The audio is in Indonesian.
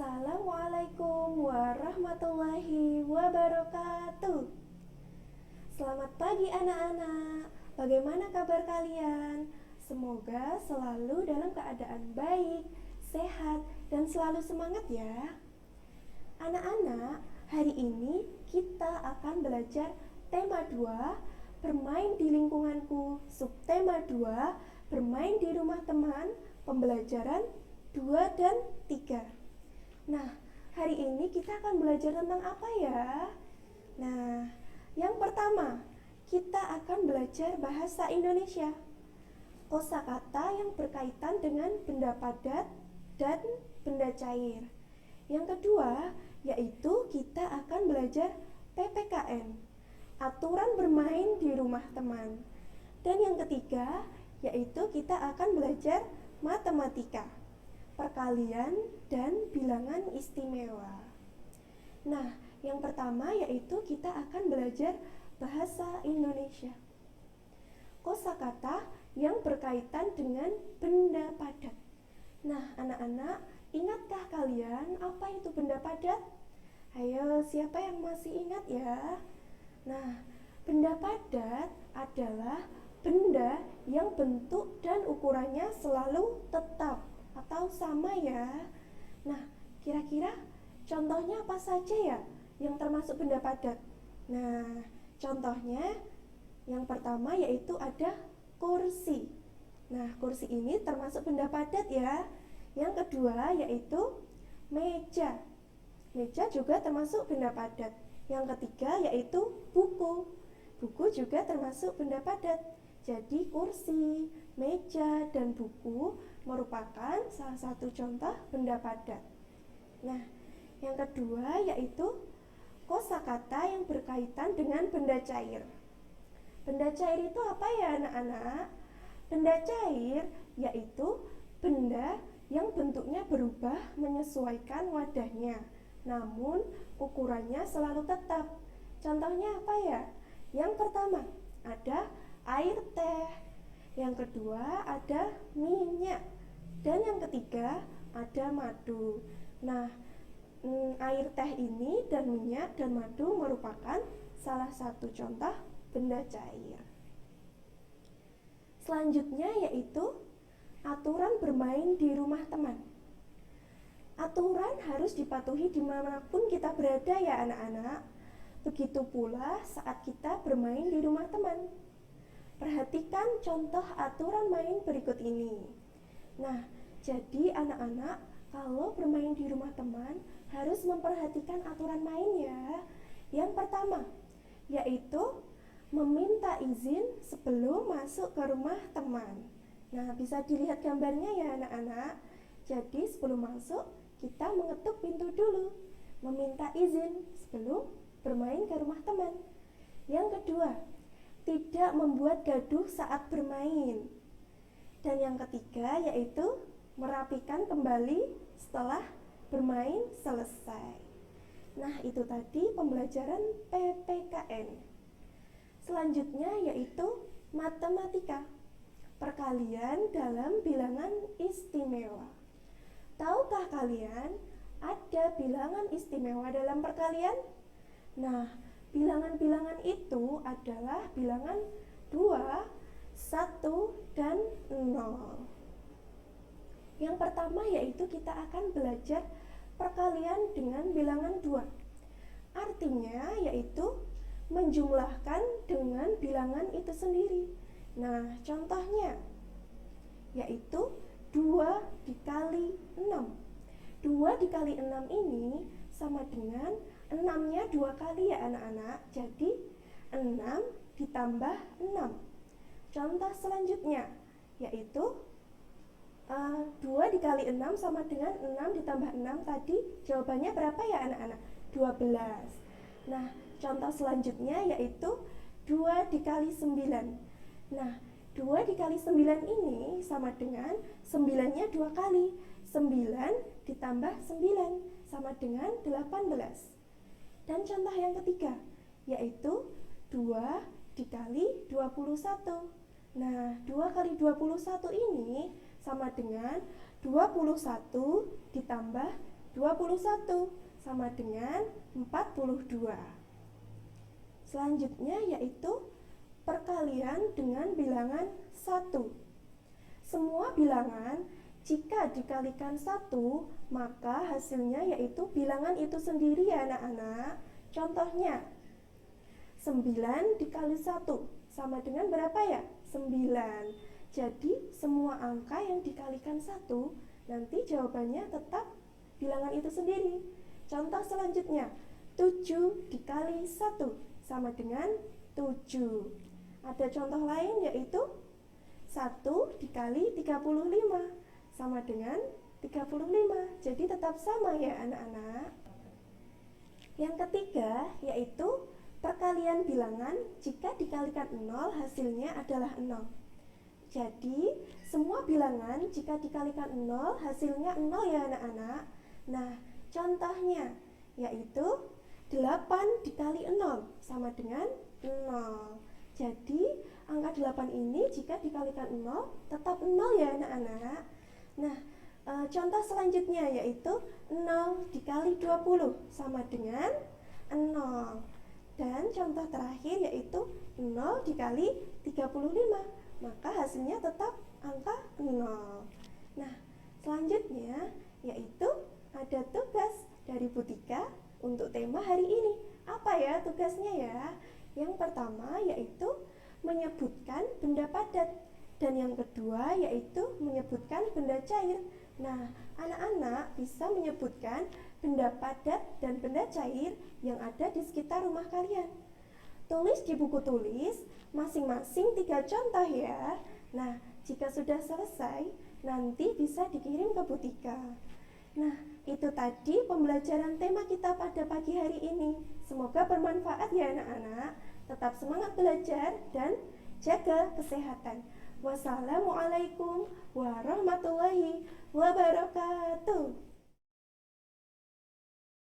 Assalamualaikum warahmatullahi wabarakatuh. Selamat pagi anak-anak. Bagaimana kabar kalian? Semoga selalu dalam keadaan baik, sehat, dan selalu semangat ya. Anak-anak, hari ini kita akan belajar tema 2, bermain di lingkunganku. Subtema 2, bermain di rumah teman, pembelajaran 2 dan 3. Nah, hari ini kita akan belajar tentang apa ya? Nah, yang pertama, kita akan belajar bahasa Indonesia. Kosakata yang berkaitan dengan benda padat dan benda cair. Yang kedua, yaitu kita akan belajar PPKN, aturan bermain di rumah teman. Dan yang ketiga, yaitu kita akan belajar matematika, perkalian dan bilangan istimewa. Nah, yang pertama yaitu kita akan belajar bahasa Indonesia. Kosakata yang berkaitan dengan benda padat. Nah, anak-anak, ingatkah kalian apa itu benda padat? Ayo, siapa yang masih ingat ya? Nah, benda padat adalah benda yang bentuk dan ukurannya selalu tetap atau sama ya. Nah, kira-kira contohnya apa saja ya yang termasuk benda padat? Nah, contohnya yang pertama yaitu ada kursi. Nah, kursi ini termasuk benda padat ya. Yang kedua yaitu meja. Meja juga termasuk benda padat. Yang ketiga yaitu buku. Buku juga termasuk benda padat. Jadi kursi, meja, dan buku merupakan salah satu contoh benda padat. Nah, yang kedua yaitu kosakata yang berkaitan dengan benda cair. Benda cair itu apa ya anak-anak? Benda cair yaitu benda yang bentuknya berubah menyesuaikan wadahnya, namun ukurannya selalu tetap. Contohnya apa ya? Yang pertama ada air teh, yang kedua ada minyak, dan yang ketiga ada madu. Nah, air teh ini dan minyak dan madu merupakan salah satu contoh benda cair. Selanjutnya yaitu aturan bermain di rumah teman. Aturan harus dipatuhi dimanapun kita berada ya anak-anak. Begitu pula saat kita bermain di rumah teman. Perhatikan contoh aturan main berikut ini. Nah, jadi anak-anak kalau bermain di rumah teman harus memperhatikan aturan main ya. Yang pertama, yaitu meminta izin sebelum masuk ke rumah teman. Nah, bisa dilihat gambarnya ya anak-anak. Jadi sebelum masuk, kita mengetuk pintu dulu, meminta izin sebelum bermain ke rumah teman. Yang kedua, tidak membuat gaduh saat bermain. Dan yang ketiga yaitu merapikan kembali setelah bermain selesai. Nah, itu tadi pembelajaran PPKN. Selanjutnya yaitu matematika, perkalian dalam bilangan istimewa. Tahukah kalian ada bilangan istimewa dalam perkalian? Nah, bilangan-bilangan itu adalah bilangan 2, 1, dan 0. Yang pertama yaitu kita akan belajar perkalian dengan bilangan 2. Artinya yaitu menjumlahkan dengan bilangan itu sendiri. Nah, contohnya yaitu 2 dikali 6. 2 dikali 6 ini sama dengan 6-nya 2 kali ya anak-anak. Jadi 6 ditambah 6. Contoh selanjutnya yaitu 2 dikali 6 sama dengan 6 ditambah 6 tadi. Jawabannya berapa ya anak-anak? 12. Nah, contoh selanjutnya yaitu 2 dikali 9. Nah, 2 dikali 9 ini sama dengan 9-nya 2 kali. 9 ditambah 9 sama dengan 18. Dan contoh yang ketiga yaitu 2 dikali 21. Nah, 2 kali 21 ini sama dengan 21 ditambah 21 sama dengan 42. Selanjutnya yaitu perkalian dengan bilangan 1. Semua bilangan jika dikalikan 1, maka hasilnya yaitu bilangan itu sendiri ya anak-anak. Contohnya, 9 dikali 1 sama dengan berapa ya? 9. Jadi semua angka yang dikalikan 1, nanti jawabannya tetap bilangan itu sendiri. Contoh selanjutnya, 7 dikali 1 sama dengan 7. Ada contoh lain yaitu 1 dikali 35 sama dengan 35. Jadi tetap sama ya anak-anak. Yang ketiga yaitu perkalian bilangan jika dikalikan 0 hasilnya adalah 0. Jadi semua bilangan jika dikalikan 0 hasilnya 0 ya anak-anak. Nah contohnya yaitu 8 dikali 0 sama dengan 0. Jadi angka 8 ini jika dikalikan 0 tetap 0 ya anak-anak. Nah contoh selanjutnya yaitu 0 dikali 20 sama dengan 0. Dan contoh terakhir yaitu 0 dikali 35, maka hasilnya tetap angka 0. Nah selanjutnya yaitu ada tugas dari Bu Tika untuk tema hari ini. Apa ya tugasnya ya? Yang pertama yaitu menyebutkan benda padat, dan yang kedua yaitu menyebutkan benda cair. Nah, anak-anak bisa menyebutkan benda padat dan benda cair yang ada di sekitar rumah kalian. Tulis di buku tulis masing-masing 3 contoh ya. Nah, jika sudah selesai, nanti bisa dikirim ke Bu Tika. Nah, itu tadi pembelajaran tema kita pada pagi hari ini. Semoga bermanfaat ya anak-anak. Tetap semangat belajar dan jaga kesehatan. Wassalamualaikum warahmatullahi wabarakatuh.